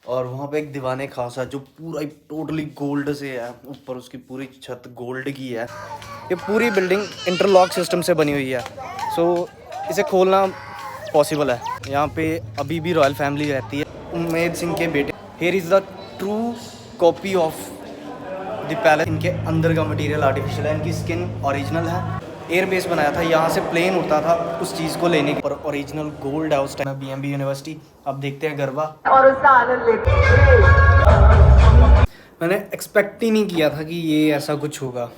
और वहाँ पे एक दीवाने खासा जो पूरा टोटली गोल्ड से है, ऊपर उसकी पूरी छत गोल्ड की है। ये पूरी बिल्डिंग इंटरलॉक सिस्टम से बनी हुई है, सो इसे खोलना पॉसिबल है। यहाँ पे अभी भी रॉयल फैमिली रहती है। उम्मेद सिंह के बेटे। Here is the true copy of the palace. इनके अंदर का मटेरियल आर्टिफिशियल है, इनकी स्किन ओरिजिनल है। एयर बेस बनाया था, यहाँ से प्लेन उड़ता था उस चीज़ को लेने पर ओरिजिनल गोल्ड है उस टाइम। BMB university. अब देखते हैं गरबा और उसका आनंद लेते हैं। मैंने एक्सपेक्ट ही नहीं किया था कि ये ऐसा कुछ होगा।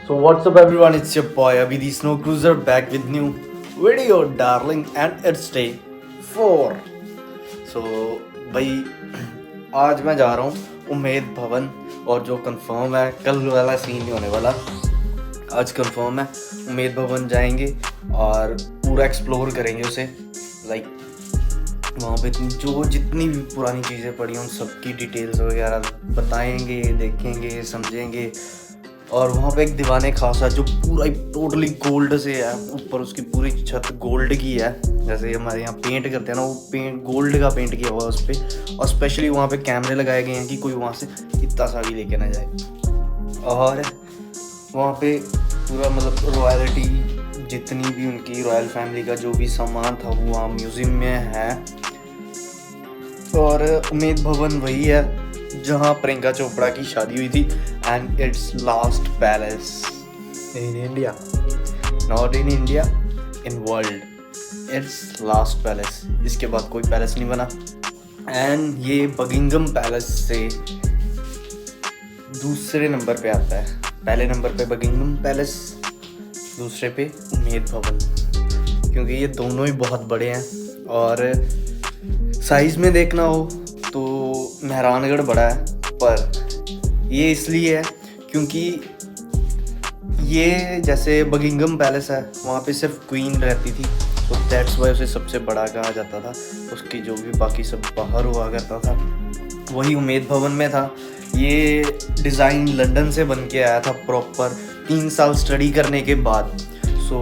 So what's up everyone, it's your boy Abhi the Snow Cruiser back with new video darling and it's day 4. So भाई आज मैं जा रहा हूँ उम्मेद भवन, और जो कंफर्म है, कल वाला सीन नहीं होने वाला, आज कंफर्म है। उम्मेद भवन जाएंगे और पूरा एक्सप्लोर करेंगे उसे। लाइक वहाँ पे जो जितनी भी पुरानी चीज़ें पड़ी हैं उन सबकी डिटेल्स वगैरह बताएंगे, देखेंगे, समझेंगे। और वहाँ पे एक दीवाने खासा जो पूरा टोटली गोल्ड से है, ऊपर उसकी पूरी छत गोल्ड की है। जैसे हमारे यहाँ पेंट करते हैं ना, वो पेंट गोल्ड का पेंट किया हुआ है उस पर। और स्पेशली वहाँ पे कैमरे लगाए गए हैं कि कोई वहाँ से इतना सा भी लेके ना जाए। और वहाँ पे पूरा मतलब रॉयल्टी जितनी भी उनकी रॉयल फैमिली का जो भी सामान था वो वहाँ म्यूज़ियम में है। और उम्मेद भवन वही है जहाँ प्रियंका चोपड़ा की शादी हुई थी। And it's last palace in India, not in India, in world. It's last palace, इसके बाद कोई पैलेस नहीं बना। एंड ये बकिंघम पैलेस से दूसरे नंबर पे आता है। पहले नंबर पे बकिंघम पैलेस, दूसरे पे उम्मेद भवन, क्योंकि ये दोनों ही बहुत बड़े हैं। और साइज़ में देखना हो तो मेहरानगढ़ बड़ा है, पर ये इसलिए है क्योंकि ये जैसे बकिंघम पैलेस है वहाँ पे सिर्फ क्वीन रहती थी, तो दैट्स वाई उसे सबसे बड़ा कहा जाता था। उसकी जो भी बाकी सब बाहर हुआ करता था वही उम्मेद भवन में था। ये डिज़ाइन लंदन से बन के आया था प्रॉपर 3 साल स्टडी करने के बाद। सो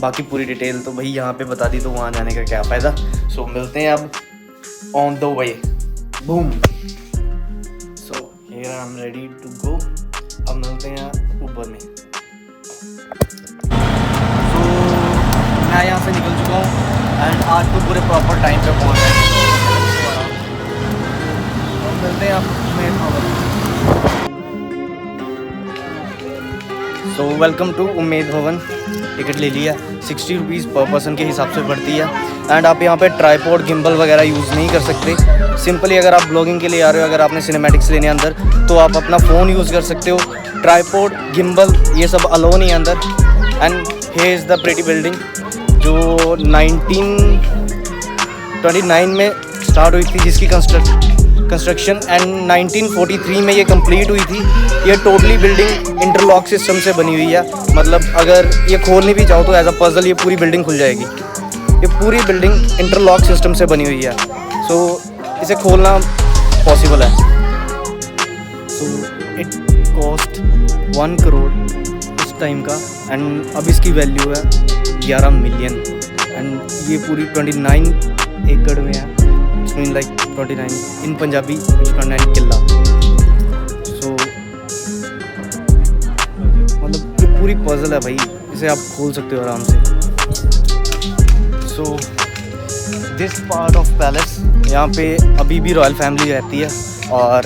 बाकी पूरी डिटेल तो भाई यहाँ पे बता दी, तो वहाँ जाने का क्या फ़ायदा। सो मिलते हैं अब on the way. Boom. So here I am ready to go. अब मिलते हैं ऊबर में। सो मैं यहाँ से निकल चुका हूँ एंड आज तो पूरे प्रॉपर टाइम पे पहुँच गए। तो मिलते हैं आप उम्मेद भवन। सो वेलकम टू उम्मेद भवन। टिकट ले लिया, 60 रुपीज़ पर पर्सन के हिसाब से पड़ती है। एंड आप यहाँ पे ट्राईपॉड गिम्बल वगैरह यूज़ नहीं कर सकते। सिंपली अगर आप ब्लॉगिंग के लिए आ रहे हो, अगर आपने सिनेमैटिक्स लेने अंदर, तो आप अपना फ़ोन यूज़ कर सकते हो। ट्राईपॉड गिम्बल ये सब अलो नहीं है अंदर। And here is the pretty building जो 1929 में स्टार्ट हुई थी, जिसकी कंस्ट्रक्शन एंड 1943 में ये कंप्लीट हुई थी। ये टोटली बिल्डिंग इंटरलॉक सिस्टम से बनी हुई है। मतलब अगर ये खोलनी भी चाहो तो एज अ पजल ये पूरी बिल्डिंग खुल जाएगी। ये पूरी बिल्डिंग इंटरलॉक सिस्टम से बनी हुई है, सो इसे खोलना पॉसिबल है। सो इट कॉस्ट 1 करोड़ उस टाइम का, एंड अब इसकी वैल्यू है 11 मिलियन। एंड ये पूरी 29 एकड़ में है। इट्स मीन लाइक 29 इन पंजाबी, 29 किला। सो मतलब ये पूरी पजल है भाई, इसे आप खोल सकते हो आराम से। So this part of palace, यहाँ पे अभी भी रॉयल फैमिली रहती है। और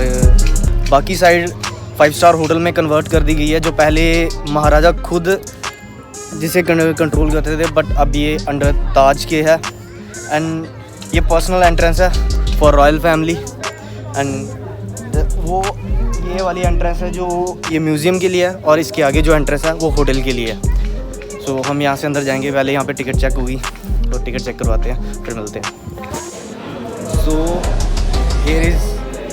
बाकी साइड 5 स्टार होटल में कन्वर्ट कर दी गई है, जो पहले महाराजा खुद जिसे कंट्रोल करते थे, बट अब ये अंडर ताज के है। एंड ये पर्सनल एंट्रेंस है फॉर रॉयल फैमिली। एंड वो ये वाली एंट्रेंस है जो ये म्यूज़ियम के लिए है, और इसके आगे जो एंट्रेंस है वो होटल के लिए है। सो हम यहाँ से अंदर जाएंगे। पहले यहाँ पे टिकट चेक हुई, तो टिकट चेक करवाते हैं, फिर मिलते हैं। So here is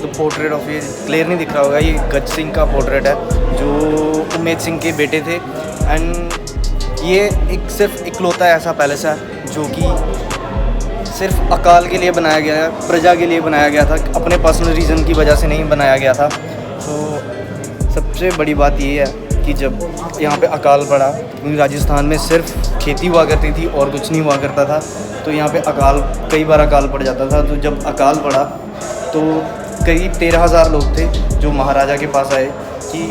the portrait of, ये क्लियर नहीं दिख रहा होगा, ये गज सिंह का पोर्ट्रेट है जो उम्मेद सिंह के बेटे थे। एंड ये एक सिर्फ इकलौता ऐसा पैलेस है जो कि सिर्फ अकाल के लिए बनाया गया है, प्रजा के लिए बनाया गया था, अपने पर्सनल रीज़न की वजह से नहीं बनाया गया था। तो सबसे बड़ी बात ये है कि जब यहाँ पे अकाल पड़ा, क्योंकि राजस्थान में सिर्फ खेती हुआ करती थी और कुछ नहीं हुआ करता था, तो यहाँ पे कई बार अकाल पड़ जाता था। तो जब अकाल पड़ा तो करीब 13,000 लोग थे जो महाराजा के पास आए कि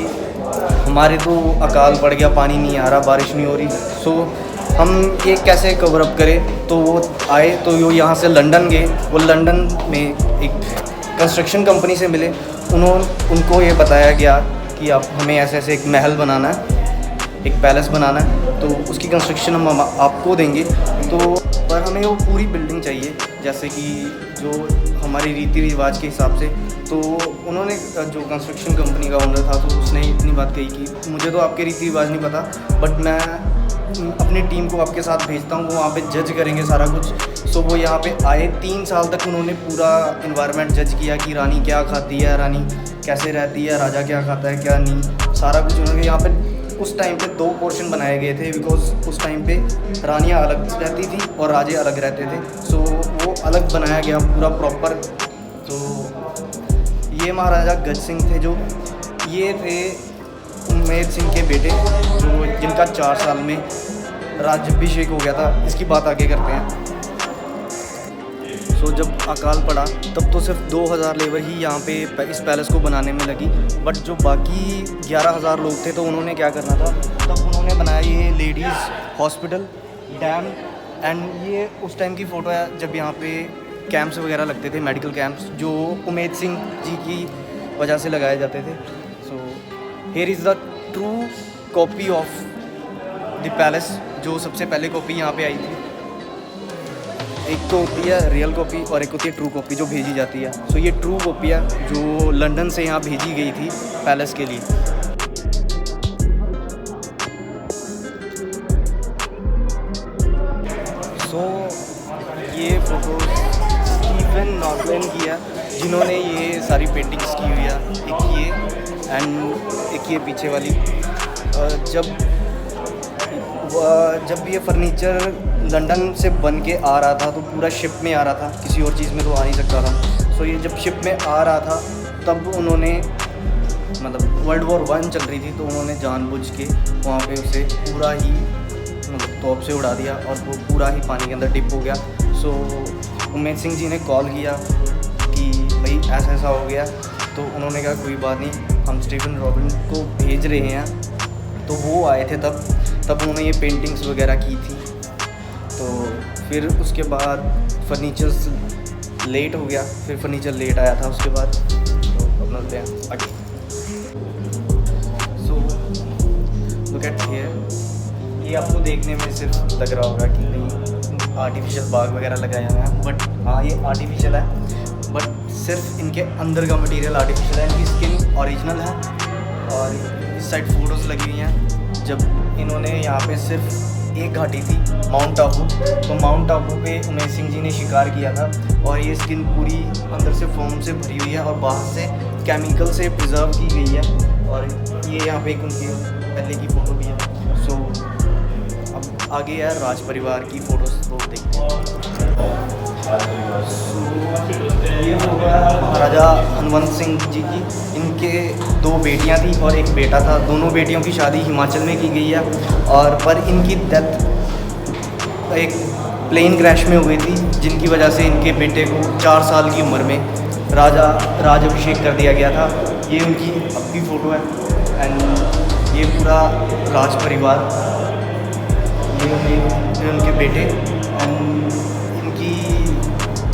हमारे तो अकाल पड़ गया, पानी नहीं आ रहा, बारिश नहीं हो रही, सो हम ये कैसे कवर अप करें। तो वो आए, तो वो यहाँ से लंदन गए। वो लंदन में एक कंस्ट्रक्शन कंपनी से मिले। उनको ये बताया गया कि आप हमें ऐसे ऐसे एक महल बनाना है, एक पैलेस बनाना है, तो उसकी कंस्ट्रक्शन हम आपको देंगे। तो पर हमें वो पूरी बिल्डिंग चाहिए, जैसे कि जो हमारी रीति रिवाज के हिसाब से। तो उन्होंने, जो कंस्ट्रक्शन कंपनी का ओनर था, तो उसने इतनी बात कही कि मुझे तो आपके रीति रिवाज नहीं पता, बट मैं अपनी टीम को आपके साथ भेजता हूँ, वो वहाँ पे जज करेंगे सारा कुछ। सो वो यहाँ पे आए, 3 साल तक उन्होंने पूरा इन्वायरमेंट जज किया कि रानी क्या खाती है, रानी कैसे रहती है, राजा क्या खाता है क्या नहीं, सारा कुछ उन्होंने यहाँ पे। उस टाइम पे 2 पोर्शन बनाए गए थे, बिकॉज उस टाइम पे रानियाँ अलग रहती थी और राजे अलग रहते थे। सो वो अलग बनाया गया पूरा प्रॉपर। तो ये महाराजा गज सिंह थे, जो ये थे उम्मेद सिंह के बेटे, जो जिनका 4 साल में राज्याभिषेक हो गया था। इसकी बात आगे करते हैं। सो जब अकाल पड़ा तब तो सिर्फ 2,000 लेबर ही यहाँ पे इस पैलेस को बनाने में लगी, बट जो बाकी 11,000 लोग थे, तो उन्होंने क्या करना था, तब उन्होंने बनाया ये लेडीज़ हॉस्पिटल, डैम। एंड ये उस टाइम की फ़ोटो है जब यहाँ पे कैंप्स वगैरह लगते थे, मेडिकल कैंप्स, जो उम्मेद सिंह जी की वजह से लगाए जाते थे। So here is the true copy of the palace, जो सबसे पहले कॉपी यहाँ पे आई थी। एक तो होती है रियल कॉपी और एक होती है ट्रू कॉपी जो भेजी जाती है। सो ये ट्रू कॉपी है जो लंदन से यहाँ भेजी गई थी पैलेस के लिए। सो ये फ़ोटो स्टीफन नॉर्टमैन की है, जिन्होंने ये सारी पेंटिंग्स की हुई है। एक ये एंड एक ये पीछे वाली। जब ये फर्नीचर लंदन से बन के आ रहा था, तो पूरा शिप में आ रहा था, किसी और चीज़ में तो आ नहीं सकता था। सो ये जब शिप में आ रहा था, तब उन्होंने, मतलब वर्ल्ड वॉर 1 चल रही थी, तो उन्होंने जानबूझ के वहाँ पे उसे पूरा ही मतलब तोप से उड़ा दिया और वो पूरा ही पानी के अंदर डिप हो गया। सो उम्मेद सिंह जी ने कॉल किया कि भाई ऐसा ऐसा हो गया। तो उन्होंने कहा कोई बात नहीं, हम स्टीफन रॉबिन को भेज रहे हैं। तो वो आए थे, तब उन्होंने ये पेंटिंग्स वगैरह की थी। तो फिर उसके बाद फर्नीचर लेट हो गया, फिर फर्नीचर लेट आया था उसके बाद। तो अब मिलते हैं आगे। सो लुक एट हियर, ये आपको देखने में सिर्फ लग रहा होगा कि नहीं आर्टिफिशियल बाग वगैरह लगाया हुआ है, बट हाँ ये आर्टिफिशियल है, बट सिर्फ इनके अंदर का मटेरियल आर्टिफिशियल है, इनकी स्किन ओरिजिनल है। और इस साइड फोटोज़ लगी हुई हैं जब इन्होंने यहाँ पे सिर्फ एक घाटी थी माउंट आबू, तो माउंट आबू पे उमेश सिंह जी ने शिकार किया था। और ये स्किन पूरी अंदर से फोम से भरी हुई है और बाहर से केमिकल से प्रिजर्व की गई है। और ये यहाँ पे एक उनकी पहले की फ़ोटो भी है। सो अब आगे है राज परिवार की फ़ोटोज़ तो देखते हैं। ये फोटो है महाराजा हनुमंत सिंह जी की। इनके 2 बेटियां थी और एक बेटा था। दोनों बेटियों की शादी हिमाचल में की गई है, और पर इनकी डेथ एक प्लेन क्रैश में हो गई थी, जिनकी वजह से इनके बेटे को 4 साल की उम्र में राज्याभिषेक कर दिया गया था। ये उनकी अब की फ़ोटो है। एंड ये पूरा राज परिवार, ये उनके बेटे। एंड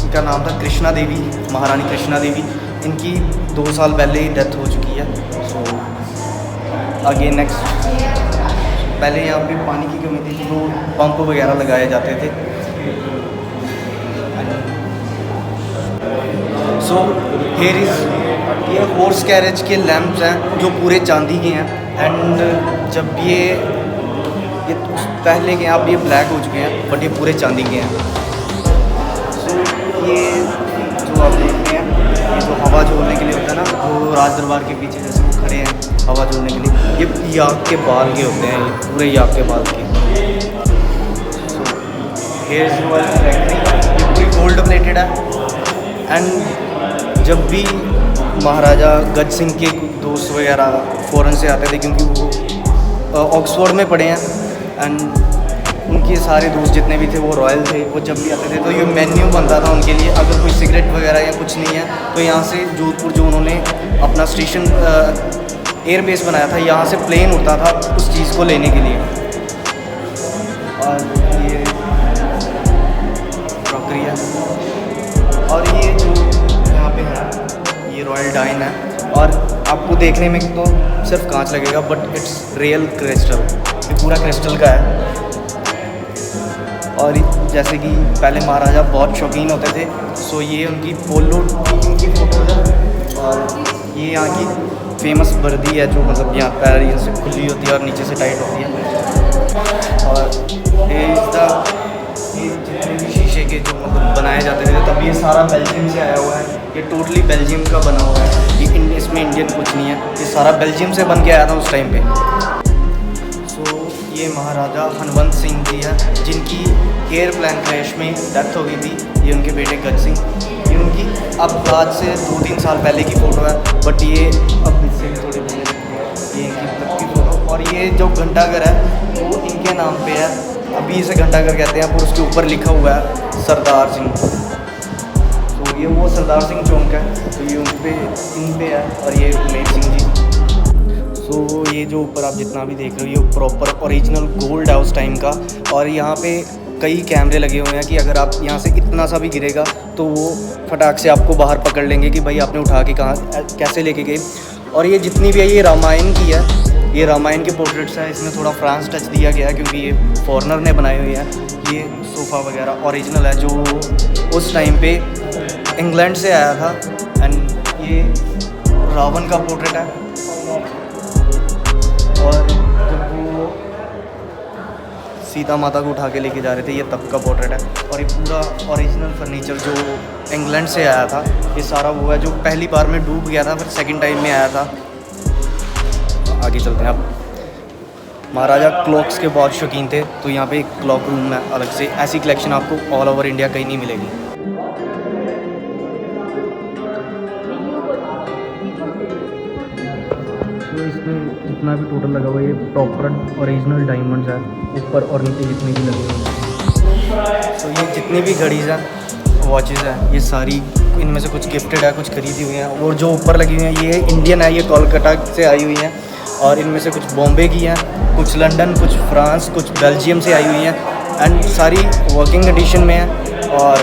इनका नाम था कृष्णा देवी, महारानी कृष्णा देवी। इनकी 2 साल पहले ही डेथ हो चुकी है। सो आगे नेक्स्ट, पहले यहाँ पे पानी की कमी थी, तो पंप वगैरह लगाए जाते थे। सो हियर इज़, ये हॉर्स कैरेज के लैंप्स हैं जो पूरे चांदी के हैं। एंड जब ये पहले के अब ये ब्लैक हो चुके हैं, बट ये पूरे चांदी के हैं। ये जो आप देख रहे हैं, ये जो हवा झोलने के लिए होता है ना, वो राज दरबार के पीछे जैसे वो खड़े हैं हवा झोलने के लिए, ये याक के बाल के होते हैं, ये पूरे याक के बाल के। हेयर फैक्ट्री पूरी गोल्ड प्लेटेड है। एंड जब भी महाराजा गज सिंह के दोस्त वगैरह फ़ौरन से आते थे, क्योंकि वो ऑक्सफोर्ड में पढ़े हैं। एंड उनके सारे दोस्त जितने भी थे वो रॉयल थे। वो जब भी आते थे तो ये मेन्यू बनता था उनके लिए, अगर कोई सिगरेट वगैरह या कुछ नहीं है तो यहाँ से जोधपुर जो उन्होंने अपना स्टेशन एयरबेस बनाया था, यहाँ से प्लेन उड़ता था उस चीज़ को लेने के लिए। और ये क्रॉकरी है, और ये जो यहाँ पे है ये रॉयल डाइन है। और आपको देखने में तो सिर्फ कांच लगेगा, बट इट्स रियल क्रिस्टल, ये पूरा क्रिस्टल का है। और जैसे कि पहले महाराजा बहुत शौकीन होते थे, सो ये उनकी पोलो टीम की फ़ोटो है। और ये यहाँ की फेमस वर्दी है जो मतलब यहाँ पैर यहाँ से खुली होती है और नीचे से टाइट होती है। और ये जितने भी शीशे के जो मतलब बनाए जाते थे तब ये सारा बेल्जियम से आया हुआ है। ये टोटली बेल्जियम का बना हुआ है, ये इसमें इंडियन कुछ नहीं है, ये सारा बेल्जियम से बन के आया था उस टाइम पे। ये महाराजा हनवंत सिंह जी हैं जिनकी एयरप्लेन क्रैश में डेथ हो गई थी। ये उनके बेटे गज सिंह, ये उनकी अब आज से 2-3 साल पहले की फ़ोटो है, बट ये अब इससे भी थोड़ी पहले ये इनकी तब की फ़ोटो। और ये जो घंटाघर है वो इनके नाम पे है, अभी इसे घंटाघर कहते हैं, पर उसके ऊपर लिखा हुआ है सरदार सिंह। तो ये वो सरदार सिंह चौक है, तो ये इन पे है। और ये उमेश सिंह जी। तो ये जो ऊपर आप जितना भी देख रहे हो ये प्रॉपर ओरिजिनल गोल्ड है उस टाइम का। और यहाँ पे कई कैमरे लगे हुए हैं कि अगर आप यहाँ से इतना सा भी गिरेगा तो वो फटाक से आपको बाहर पकड़ लेंगे कि भाई आपने उठा के कहाँ कैसे लेके गए। और ये जितनी भी है ये रामायण की है, ये रामायण के पोर्ट्रेट्स हैं। इसमें थोड़ा फ्रांस टच दिया गया है क्योंकि ये फॉरेनर ने बनाए हुए हैं। ये सोफ़ा वगैरह ओरिजिनल है जो उस टाइम पे इंग्लैंड से आया था। एंड ये रावण का पोर्ट्रेट है। और जब वो सीता माता को उठा के लेके जा रहे थे, ये तब का पोर्ट्रेट है। और ये पूरा ओरिजिनल फर्नीचर जो इंग्लैंड से आया था, ये सारा वो है जो पहली बार में डूब गया था, फिर सेकंड टाइम में आया था। आगे चलते हैं अब। महाराजा क्लॉक्स के बहुत शौकीन थे, तो यहाँ पे एक क्लॉक रूम है अलग से। ऐसी कलेक्शन आपको ऑल ओवर इंडिया कहीं नहीं मिलेगी। तो इसमें जितना भी टोटल लगा हुआ है ये प्रॉपर ओरिजिनल डायमंड्स है, ऊपर और नीचे जितने भी लगे हुए हैं। तो ये जितनी भी घड़ीज़ हैं, वॉचेज़ हैं, ये सारी इनमें से कुछ गिफ्टेड है, कुछ खरीदी हुई हैं। और जो ऊपर लगी हुई हैं ये इंडियन है, ये कोलकाता से आई हुई हैं। और इनमें से कुछ बॉम्बे की हैं, कुछ लंदन, कुछ फ्रांस, कुछ बेल्जियम से आई हुई हैं। एंड सारी वर्किंग कंडीशन में हैं। और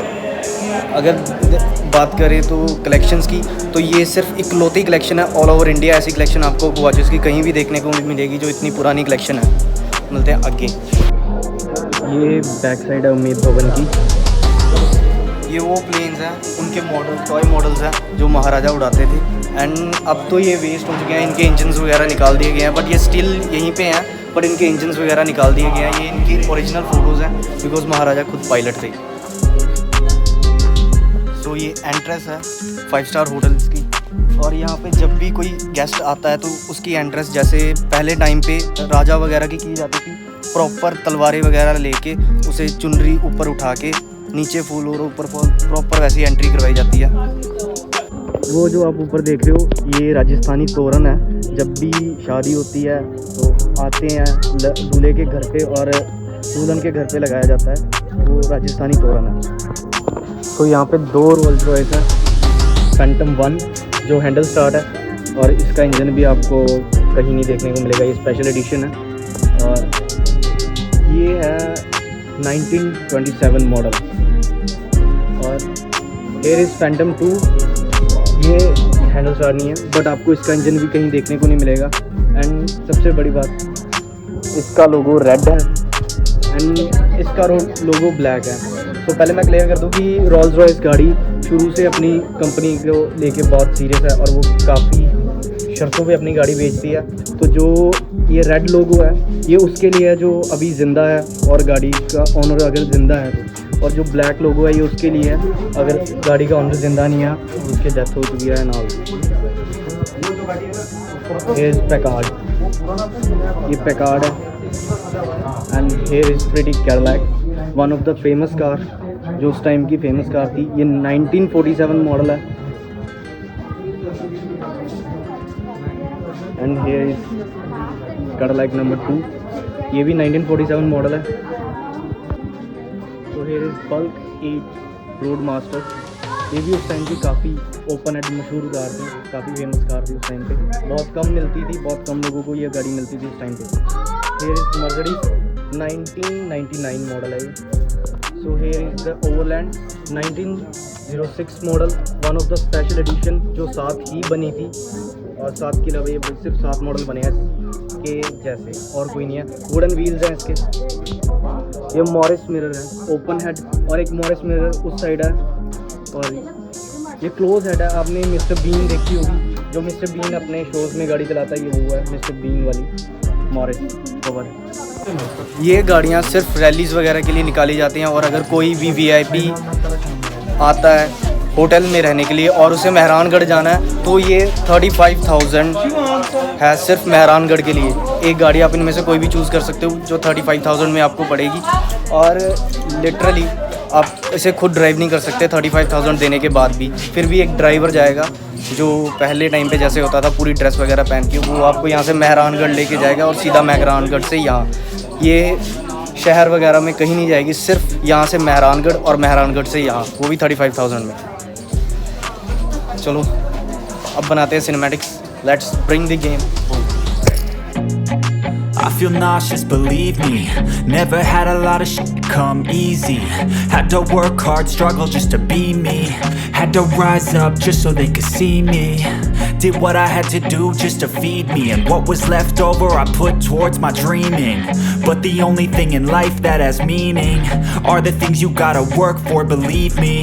अगर बात करें तो कलेक्शंस की, तो ये सिर्फ इकलौती कलेक्शन है ऑल ओवर इंडिया। ऐसी कलेक्शन आपको वॉचेस की कहीं भी देखने को मिलेगी जो इतनी पुरानी कलेक्शन है। मिलते हैं आगे। ये बैक साइड है उम्मीद भवन की। ये वो प्लेन्स हैं, उनके मॉडल टॉय मॉडल्स हैं जो महाराजा उड़ाते थे। एंड अब तो ये वेस्ट हो चुके हैं, इनके इंजन्स वगैरह निकाल दिए गए हैं, बट ये स्टिल यहीं पे हैं, बट इनके इंजन्स वगैरह निकाल दिए गए हैं। ये इनकी ओरिजिनल फ़ोटोज़ हैं बिकॉज महाराजा खुद पायलट थे। तो ये एंट्रेंस है 5 स्टार होटल्स की। और यहाँ पे जब भी कोई गेस्ट आता है तो उसकी एंट्रेंस जैसे पहले टाइम पे राजा वगैरह की जाती थी, प्रॉपर तलवारें वगैरह लेके उसे चुनरी ऊपर उठा के नीचे फूल और ऊपर प्रॉपर वैसी एंट्री करवाई जाती है। वो जो आप ऊपर देख रहे हो ये राजस्थानी तोरण है। जब भी शादी होती है तो आते हैं दूल्हे के घर पे और दुल्हन के घर पे लगाया जाता है, वो राजस्थानी तोरण है। तो यहाँ पे 2 रोल्स रॉयस है, फैंटम 1 जो हैंडल स्टार्ट है, और इसका इंजन भी आपको कहीं नहीं देखने को मिलेगा, ये स्पेशल एडिशन है। और ये है 1927 मॉडल। और एयर इज़ फैंटम 2, ये हैंडल स्टार्ट नहीं है, बट आपको इसका इंजन भी कहीं देखने को नहीं मिलेगा। एंड सबसे बड़ी बात, इसका लोगो रेड है एंड इसका लोगो ब्लैक है। तो पहले मैं क्लियर कर दूं कि रोल्स रॉयस गाड़ी शुरू से अपनी कंपनी को लेके बहुत सीरियस है और वो काफ़ी शर्तों पे अपनी गाड़ी बेचती है। तो जो ये रेड लोगो है ये उसके लिए है जो अभी ज़िंदा है और गाड़ी का ऑनर अगर ज़िंदा है तो, और जो ब्लैक लोगो है ये उसके लिए है अगर गाड़ी का ऑनर ज़िंदा नहीं है, उसकी डेथ हो चुकी है ना। ये पैकार्ड, ये पैकार्ड है। And here is pretty Cadillac, one of the famous car, जो उस टाइम की फेमस कार थी। ये 1947 मॉडल है। And here is Cadillac number 2, ये भी 1947 मॉडल है। तो हेयर इज बल्क 8 रोडमास्टर, ये भी उस टाइम की काफ़ी ओपन एंड मशहूर कार थी, काफ़ी फेमस कार थी उस टाइम पे। बहुत कम मिलती थी, बहुत कम लोगों को ये गाड़ी मिलती थी उस टाइम पे। हेयर इज मर्सिडीज 1999 मॉडल है ये। So here is the overland 1906 model, one of the special edition जो 7 ही बनी थी, और 7 के अलावा ये सिर्फ 7 मॉडल बने हैं के जैसे, और कोई नहीं है। वुडन व्हील्स हैं इसके। ये मॉरिस मिरर है, ओपन हेड, और एक मॉरिस मिरर उस साइड है, और ये क्लोज हेड है। आपने मिस्टर बीन देखी होगी, जो मिस्टर बीन अपने शोज़ में गाड़ी चलाता है, ये वो है मिस्टर बीन वाली मॉरिस कवर। ये गाड़ियाँ सिर्फ रैलीज वगैरह के लिए निकाली जाती हैं, और अगर कोई भी वीआईपी आता है होटल में रहने के लिए और उसे मेहरानगढ़ जाना है, तो ये 35,000 है सिर्फ मेहरानगढ़ के लिए। एक गाड़ी आप इनमें से कोई भी चूज़ कर सकते हो जो 35,000 में आपको पड़ेगी, और लिटरली आप इसे खुद ड्राइव नहीं कर सकते 35,000 देने के बाद भी। फिर भी एक ड्राइवर जाएगा जो पहले टाइम पे जैसे होता था, पूरी ड्रेस वगैरह पहन के, वो आपको यहाँ से मेहरानगढ़ लेके जाएगा, और सीधा मेहरानगढ़ से यहाँ, ये शहर वगैरह में कहीं नहीं जाएगी, सिर्फ यहाँ से मेहरानगढ़, और मेहरानगढ़ से यहाँ, वो भी 35,000 में। चलो अब बनाते हैं cinematics, let's bring the game. I feel nauseous, believe me. Never had a lot of shit come easy. Had to work hard, struggle just to be me. Had to rise up just so they could see me. Did what I had to do just to feed me, and what was left over I put towards my dreaming. But the only thing in life that has meaning are the things you gotta work for, believe me.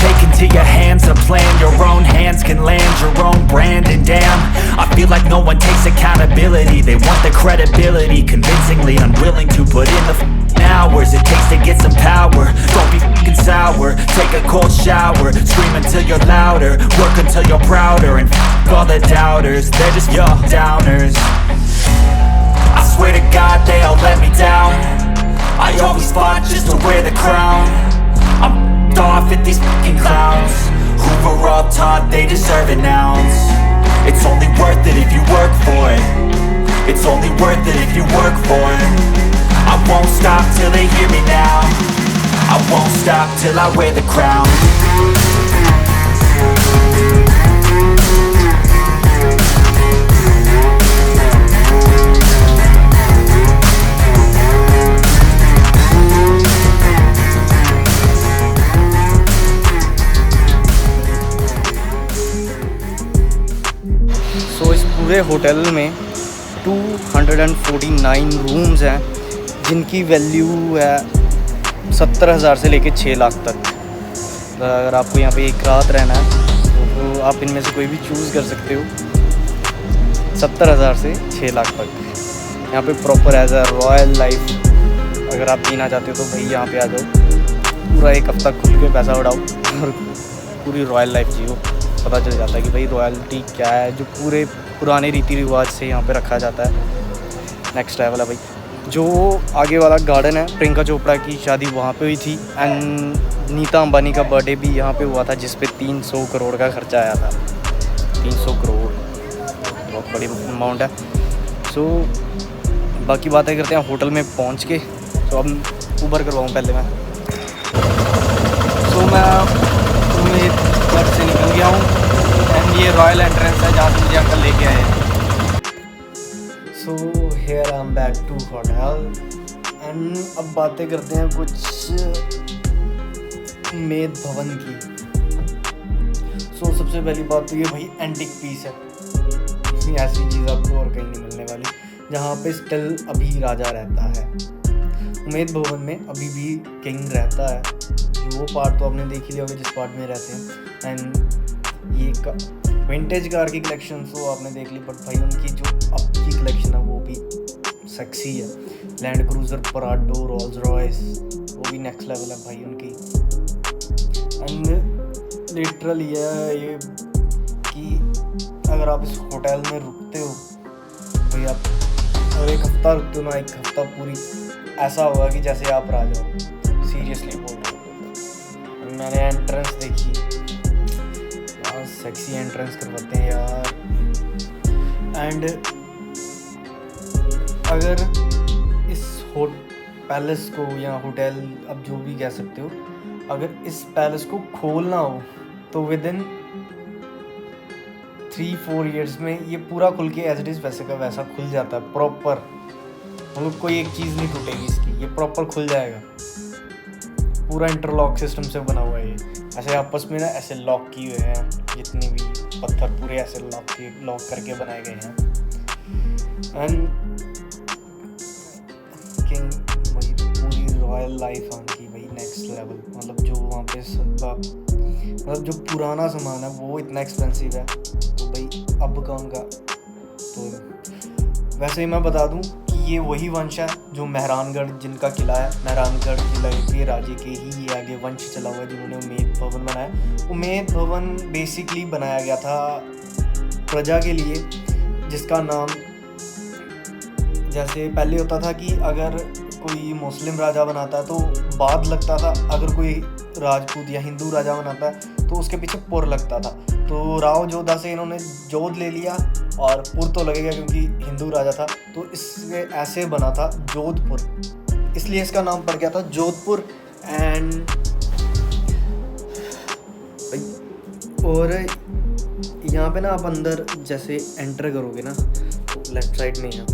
Take into your hands a plan, your own hands can land your own brand, and damn, I feel like no one takes accountability. They want the credibility, convincingly unwilling to put in the hours it takes to get some power. Don't be f***ing sour, take a cold shower, scream until you're louder, work until you're prouder, and f*** all the doubters, they're just your downers. I swear to God they all let me down. I always fought just to wear the crown. I'm off at these fucking clowns who were all taught they deserve an ounce. It's only worth it if you work for it. It's only worth it if you work for it. I won't stop till they hear me now. I won't stop till I wear the crown. पूरे hotel में 249 rooms हैं, जिनकी value है 70,000 से लेके 6 लाख तक। अगर आपको यहाँ पे एक रात रहना है तो आप इनमें से कोई भी चूज़ कर सकते हो, 70,000 से 6 लाख तक। यहाँ पे proper as a royal life अगर आप जीना चाहते हो तो भाई यहाँ पे आ जाओ, पूरा एक हफ्ता खुल के पैसा उड़ाओ और पूरी रॉयल लाइफ जियो। पता चल जाता है कि भाई रॉयल्टी क्या है, जो पूरे पुराने रीति रिवाज से यहाँ पे रखा जाता है। नेक्स्ट लेवल है भाई। जो आगे वाला गार्डन है, प्रियंका चोपड़ा की शादी वहाँ पे हुई थी, एंड नीता अंबानी का बर्थडे भी यहाँ पे हुआ था, जिस पे 300 करोड़ का खर्चा आया था। 300 करोड़ बहुत बड़ी अमाउंट है। सो बाकी बातें करते हैं होटल में पहुँच के। तो अब उबर करवाऊँ पहले मैं। सो मैं घर से निकल गया हूँ, एंड ये रॉयल एंट्रेंस है जहाँ से मुझे अंकल लेके आए हैं। So here I am back to hotel, and अब बातें करते हैं कुछ उम्मेद भवन की। सो सबसे पहली बात तो ये भाई एंटिक पीस है, ऐसी चीज़ आपको और कहीं नहीं मिलने वाली, जहाँ पे स्टिल अभी राजा रहता है। उम्मेद भवन में अभी भी किंग रहता है। वो पार्ट तो आपने देख ही लिया होगा जिस पार्ट में रहते हैं। एंड ये विंटेज कार की कलेक्शन तो आपने देख ली, बट भाई उनकी जो अब की कलेक्शन है वो भी सेक्सी है। लैंड क्रूज़र, पराडो, रोल्स रॉयस, वो भी नेक्स्ट लेवल है भाई उनकी। एंड लिटरल ये कि अगर आप इस होटल में रुकते हो भाई, आप अगर एक हफ्ता रुकते हो ना, एक हफ्ता पूरी ऐसा होगा कि जैसे आप राजा हो। सीरियसली बोल रहा हूँ। मैंने एंट्रेंस देखी यार, सेक्सी एंट्रेंस करवाते हैं यार। एंड अगर इस पैलेस को या होटल, अब जो भी कह सकते हो, अगर इस पैलेस को खोलना हो तो विद इन 3-4 ईयर्स में ये पूरा खुल के एज इट इज़ वैसे का वैसा खुल जाता है प्रॉपर। मतलब कोई एक चीज़ नहीं टूटेगी इसकी, ये प्रॉपर खुल जाएगा। पूरा इंटरलॉक सिस्टम से बना हुआ है ये, ऐसे आपस में ना ऐसे लॉक किए हुए हैं, जितने भी पत्थर पूरे ऐसे लॉक करके बनाए गए हैं। एंड किंग वही पूरी रॉयल लाइफ आन की भाई नेक्स्ट लेवल। मतलब जो वहाँ पे मतलब जो पुराना सामान है वो इतना एक्सपेंसिव है, तो भाई अब का उनका। तो वैसे ही मैं बता दूं कि ये वही वंश है जो मेहरानगढ़, जिनका किला है मेहरानगढ़ किला के राजे के ही ये आगे वंश चला हुआ है जिन्होंने उम्मेद भवन बनाया। उम्मेद भवन बेसिकली बनाया गया था प्रजा के लिए, जिसका नाम, जैसे पहले होता था कि अगर कोई मुस्लिम राजा बनाता है तो बाद लगता था, अगर कोई राजपूत या हिंदू राजा बनाता है तो उसके पीछे पुर लगता था। तो राव जोधा से इन्होंने जोध ले लिया, और पुर तो लगेगा क्योंकि हिंदू राजा था, तो इससे ऐसे बना था जोधपुर, इसलिए इसका नाम पड़ गया था जोधपुर। एंड और यहाँ पे ना आप अंदर जैसे एंटर करोगे ना तो लेफ्ट साइड में है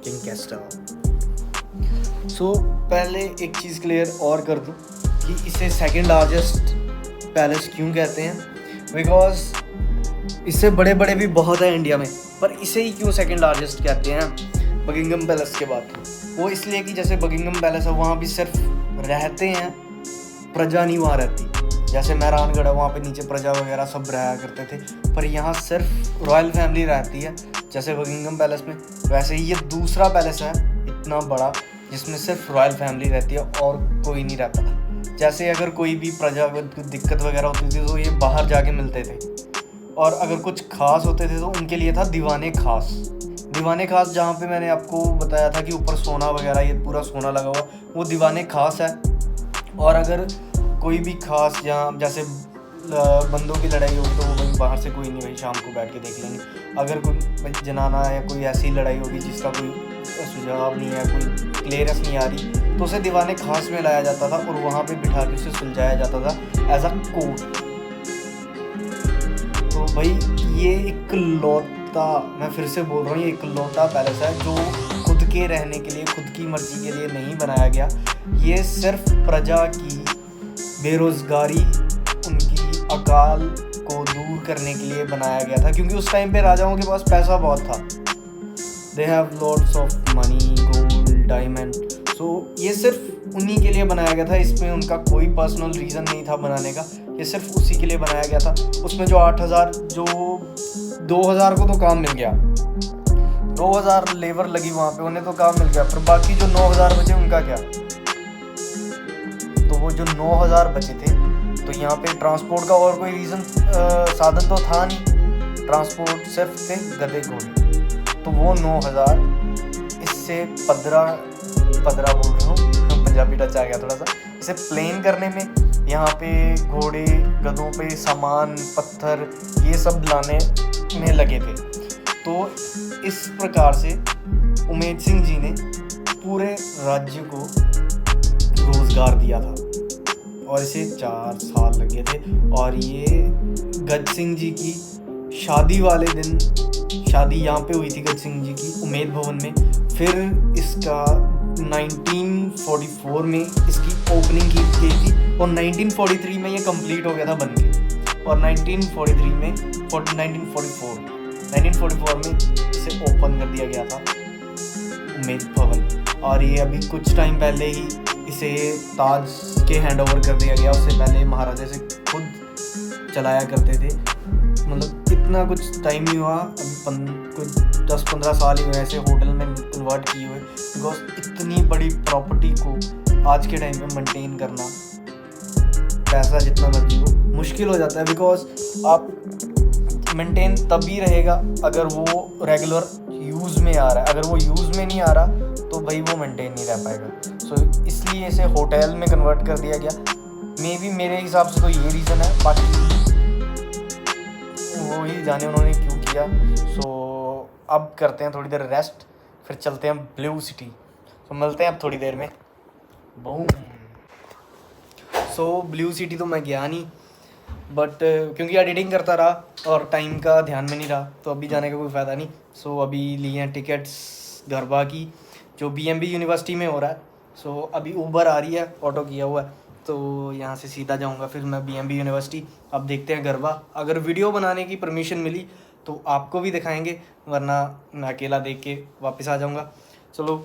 किंग कैस्टल। सो पहले एक चीज़ क्लियर और कर दूँ कि इसे सेकंड लार्जेस्ट पैलेस क्यों कहते हैं, बिकॉज इससे बड़े बड़े भी बहुत हैं इंडिया में, पर इसे ही क्यों सेकंड लार्जेस्ट कहते हैं बकिंगम पैलेस के बाद। वो इसलिए कि जैसे बकिंगम पैलेस है वहाँ भी सिर्फ रहते हैं, प्रजा नहीं वहाँ रहती। जैसे मेहरानगढ़ है वहाँ पे नीचे प्रजा वगैरह सब रहा करते थे, पर यहाँ सिर्फ रॉयल फैमिली रहती है जैसे बकिंगम पैलेस में। वैसे ही ये दूसरा पैलेस है इतना बड़ा जिसमें सिर्फ रॉयल फैमिली रहती है और कोई नहीं रहता। जैसे अगर कोई भी प्रजा को दिक्कत वगैरह होती थी तो ये बाहर जाके मिलते थे, और अगर कुछ खास होते थे तो उनके लिए था दीवाने खास। दीवाने खास जहाँ पे मैंने आपको बताया था कि ऊपर सोना वगैरह, ये पूरा सोना लगा हुआ, वो दीवाने खास है। और अगर कोई भी खास यहाँ जैसे बंदों की लड़ाई होगी तो वो भाई बाहर से कोई नहीं, भाई शाम को बैठ के देख लेंगे। अगर कोई जनाना या कोई ऐसी लड़ाई होगी जिसका कोई सुझाव नहीं है, कोई क्लियरेंस नहीं आ रही, तो उसे दीवाने खास में लाया जाता था और वहाँ पे बिठा के उसे सुलझाया जाता था एज अ कोर्ट। तो भाई ये इकलौता, मैं फिर से बोल रहा हूँ, ये इकलौता पैलेस है जो खुद के रहने के लिए, खुद की मर्जी के लिए नहीं बनाया गया। ये सिर्फ प्रजा की बेरोज़गारी, उनकी अकाल को दूर करने के लिए बनाया गया था, क्योंकि उस टाइम पे राजाओं के पास पैसा बहुत था। They have lots of money, gold, diamond. So ये सिर्फ उन्हीं के लिए बनाया गया था, इसमें उनका कोई पर्सनल रीज़न नहीं था बनाने का, ये सिर्फ उसी के लिए बनाया गया था। उसमें जो 8,000, जो 2,000 को तो काम मिल गया, 2,000 लेबर लगी वहाँ पे, उन्हें तो काम मिल गया, पर बाकी जो 9,000 बचे उनका क्या। तो वो जो 9,000 बचे थे, तो यहाँ पे ट्रांसपोर्ट का और कोई रीज़न साधन तो था नहीं, ट्रांसपोर्ट सिर्फ थे गधे घोड़े। तो वो 9,000 इससे पदरा बोल रहा हूँ, पंजाबी टच आ गया थोड़ा सा, इसे प्लेन करने में यहाँ पे घोड़े गधों पे सामान पत्थर ये सब लाने में लगे थे। तो इस प्रकार से उमेद सिंह जी ने पूरे राज्य को रोज़गार दिया था, और इसे 4 साल लगे थे। और ये गज सिंह जी की शादी वाले दिन, शादी यहाँ पे हुई थी गज सिंह जी की उमेद भवन में। फिर इसका 1944 में इसकी ओपनिंग की गई थी, और 1943 में ये कंप्लीट हो गया था बन के। और 1944 में इसे ओपन कर दिया गया था उमेद भवन। और ये अभी कुछ टाइम पहले ही इसे ताज के हैंड ओवर कर दिया गया, उससे पहले महाराजा से खुद चलाया करते थे। मतलब इतना कुछ टाइम नहीं हुआ, अभी कुछ 10-15 साल ही हुए ऐसे होटल में कन्वर्ट किए हुए, बिकॉज इतनी बड़ी प्रॉपर्टी को आज के टाइम में मेंटेन करना, पैसा जितना मर्जी हो, मुश्किल हो जाता है। बिकॉज आप मेंटेन तभी रहेगा अगर वो रेगुलर यूज़ में आ रहा है, अगर वो यूज़ में नहीं आ रहा तो भाई वो मेंटेन नहीं रह पाएगा। सो इसलिए इसे होटल में कन्वर्ट कर दिया गया। मे बी मेरे हिसाब से तो ये रीज़न है, बाकी वो ही जाने उन्होंने क्यों किया। सो अब करते हैं थोड़ी देर रेस्ट, फिर चलते हैं ब्लू सिटी। तो मिलते हैं अब थोड़ी देर में। बूम। सो ब्लू सिटी तो मैं गया नहीं, बट क्योंकि एडिटिंग करता रहा और टाइम का ध्यान में नहीं रहा, तो अभी जाने का कोई फ़ायदा नहीं। सो अभी लिए हैं टिकट्स गरबा की, जो BMB यूनिवर्सिटी में हो रहा है। सो अभी ऊबर आ रही है, ऑटो किया हुआ है, तो यहाँ से सीधा जाऊँगा फिर मैं BMB यूनिवर्सिटी। अब देखते हैं गरबा, अगर वीडियो बनाने की परमिशन मिली तो आपको भी दिखाएंगे, वरना मैं अकेला देख के वापस आ जाऊँगा। चलो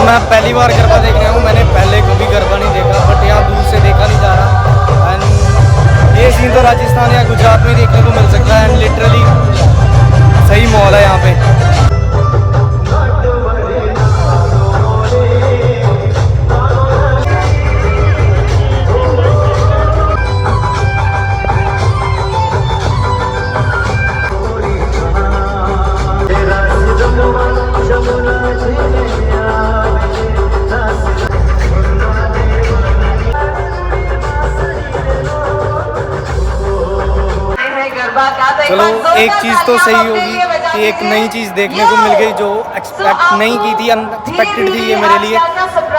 मैं पहली बार गरबा देख रहा हूँ। मैंने पहले कभी गरबा नहीं देखा, बट यहाँ दूर से देखा नहीं जा रहा। एंड ये सीन तो राजस्थान या गुजरात में देखने को मिल सकता है। एंड लिटरली सही माहौल है यहाँ पे। चलो एक चीज़ तो सही होगी कि एक नई चीज़ देखने को मिल गई जो एक्सपेक्ट नहीं की थी, अनएक्सपेक्टेड थी ये मेरे लिए,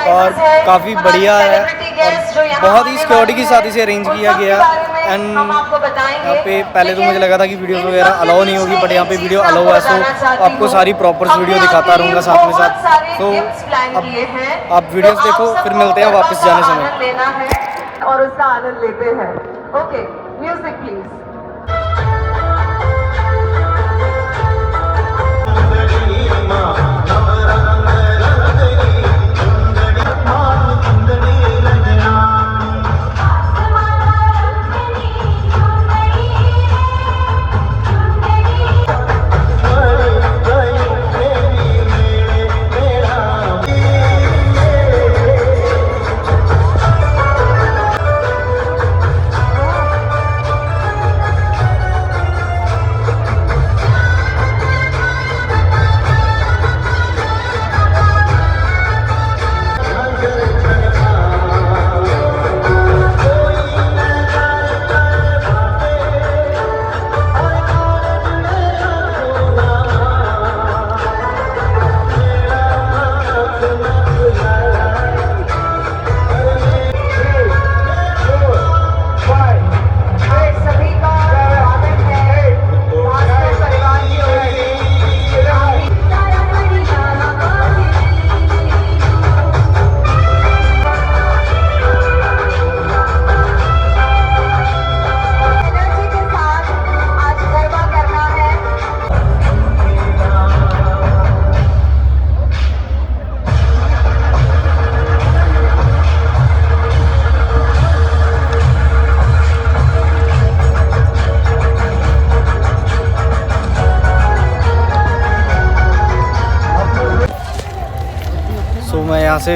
और काफ़ी बढ़िया है और बहुत ही सिक्योरिटी के साथ इसे अरेंज किया गया। एंड यहाँ पे पहले तो मुझे लगा था कि वीडियोस वगैरह अलाउ नहीं होगी, बट यहाँ पे वीडियो अलाउ है। सो आपको सारी प्रॉपर वीडियो दिखाता रहूँगा साथ में साथ। तो अब आप वीडियोस देखो, फिर मिलते हैं वापस जाने समय और उसका आनंद लेते हैं। Okay, music please. मैं यहाँ से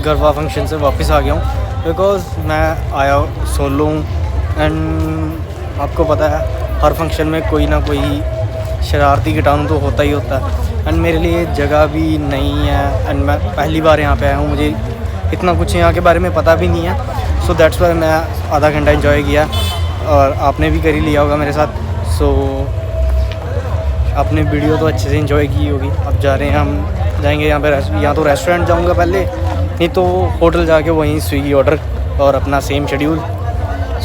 गरबा फंक्शन से वापस आ गया हूँ, बिकॉज़ मैं आया सोलो हूँ। एंड आपको पता है हर फंक्शन में कोई ना कोई शरारती कीटाणु तो होता ही होता है। एंड मेरे लिए जगह भी नहीं है, एंड मैं पहली बार यहाँ पे आया हूँ, मुझे इतना कुछ यहाँ के बारे में पता भी नहीं है। सो दैट्स वाई मैं आधा घंटा एंजॉय किया, और आपने भी कर ही लिया होगा मेरे साथ। सो आपने वीडियो तो अच्छे से एंजॉय की होगी। अब जा रहे हैं, हम जाएंगे यहाँ पे, या तो रेस्टोरेंट जाऊँगा पहले, नहीं तो होटल जाके वहीं स्विगी ऑर्डर और अपना सेम शेड्यूल।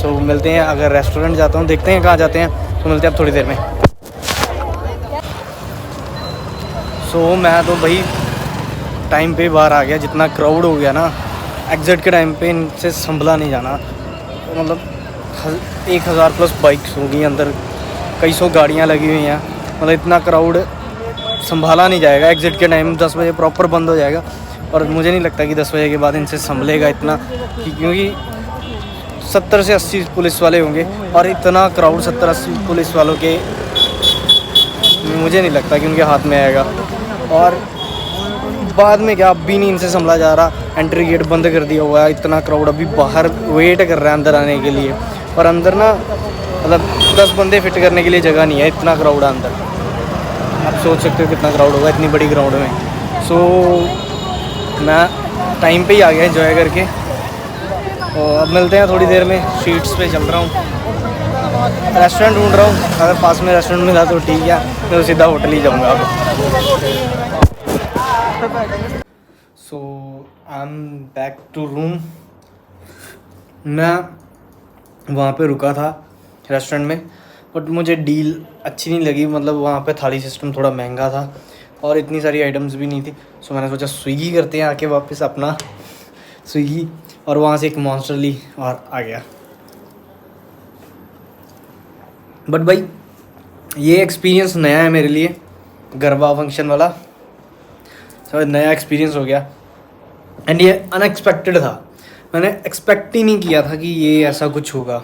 सो मिलते हैं, अगर रेस्टोरेंट जाता हूँ, देखते हैं कहाँ जाते हैं, तो मिलते हैं अब थोड़ी देर में। सो मैं तो भाई टाइम पे बाहर आ गया, जितना क्राउड हो गया ना एग्ज़िट के टाइम पे, इनसे संभला नहीं जाना। तो मतलब 1000+ बाइक्स होगी अंदर, कई सौ गाड़ियाँ लगी हुई हैं, मतलब इतना क्राउड संभाला नहीं जाएगा। एग्ज़िट के टाइम 10 बजे प्रॉपर बंद हो जाएगा, और मुझे नहीं लगता कि 10 बजे के बाद इनसे संभलेगा इतना, क्योंकि 70 से 80 पुलिस वाले होंगे, और इतना क्राउड 70-80 पुलिस वालों के मुझे नहीं लगता कि उनके हाथ में आएगा। और बाद में क्या, अब भी नहीं इनसे संभला जा रहा। एंट्री गेट बंद कर दिया हुआ है, इतना क्राउड अभी बाहर वेट कर रहा है अंदर आने के लिए, और अंदर ना मतलब 10 बंदे फिट करने के लिए जगह नहीं है, इतना क्राउड है अंदर। आप सोच सकते हो कितना क्राउड होगा इतनी बड़ी ग्राउंड में। सो मैं टाइम पे ही आ गया एंजॉय करके। और अब मिलते हैं थोड़ी देर में, स्ट्रीट्स पे चल रहा हूँ, रेस्टोरेंट ढूंढ रहा हूँ, अगर पास में रेस्टोरेंट मिला तो ठीक है, मैं तो सीधा होटल ही जाऊँगा अब। So I am back to room. मैं वहाँ पे रुका था रेस्टोरेंट में, बट मुझे डील अच्छी नहीं लगी, मतलब वहाँ पे थाली सिस्टम थोड़ा महंगा था और इतनी सारी आइटम्स भी नहीं थी। सो मैंने सोचा स्विगी करते हैं आके वापस अपना स्विगी, और वहाँ से एक मॉन्स्टर ली और आ गया। बट भाई ये एक्सपीरियंस नया है मेरे लिए, गरबा फंक्शन वाला, सब नया एक्सपीरियंस हो गया एंड ये अनएक्सपेक्टेड था, मैंने एक्सपेक्ट ही नहीं किया था कि ये ऐसा कुछ होगा।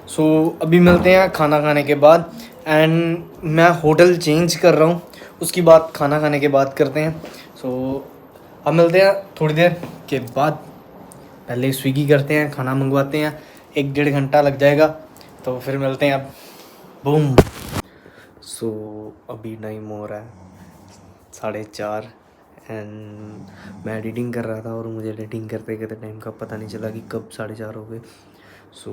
सो अभी मिलते हैं खाना खाने के बाद, एंड मैं होटल चेंज कर रहा हूँ, उसकी बात खाना खाने के बाद करते हैं। सो अब मिलते हैं थोड़ी देर के बाद, पहले स्विगी करते हैं, खाना मंगवाते हैं, 1-1.5 घंटा लग जाएगा, तो फिर मिलते हैं अब। बूम। सो अभी टाइम हो रहा है 4:30 एंड मैं एडिटिंग कर रहा था और मुझे एडिटिंग करते करते टाइम का पता नहीं चला कि कब 4:30 हो गए। सो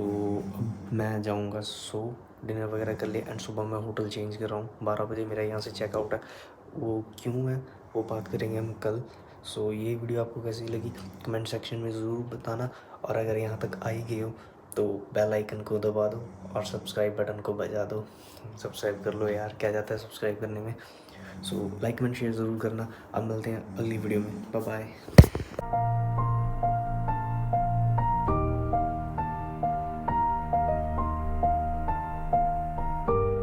अब मैं जाऊंगा डिनर वगैरह कर लिया एंड सुबह मैं होटल चेंज कर रहा हूँ, 12 बजे मेरा यहाँ से चेकआउट है। वो क्यों है वो बात करेंगे हम कल। सो ये वीडियो आपको कैसी लगी कमेंट सेक्शन में ज़रूर बताना, और अगर यहाँ तक आ ही गए हो तो बेल आइकन को दबा दो और सब्सक्राइब बटन को बजा दो। सब्सक्राइब कर लो यार, क्या जाता है सब्सक्राइब करने में। सो लाइक एंड शेयर ज़रूर करना। अब मिलते हैं अगली वीडियो में, बाय बाय।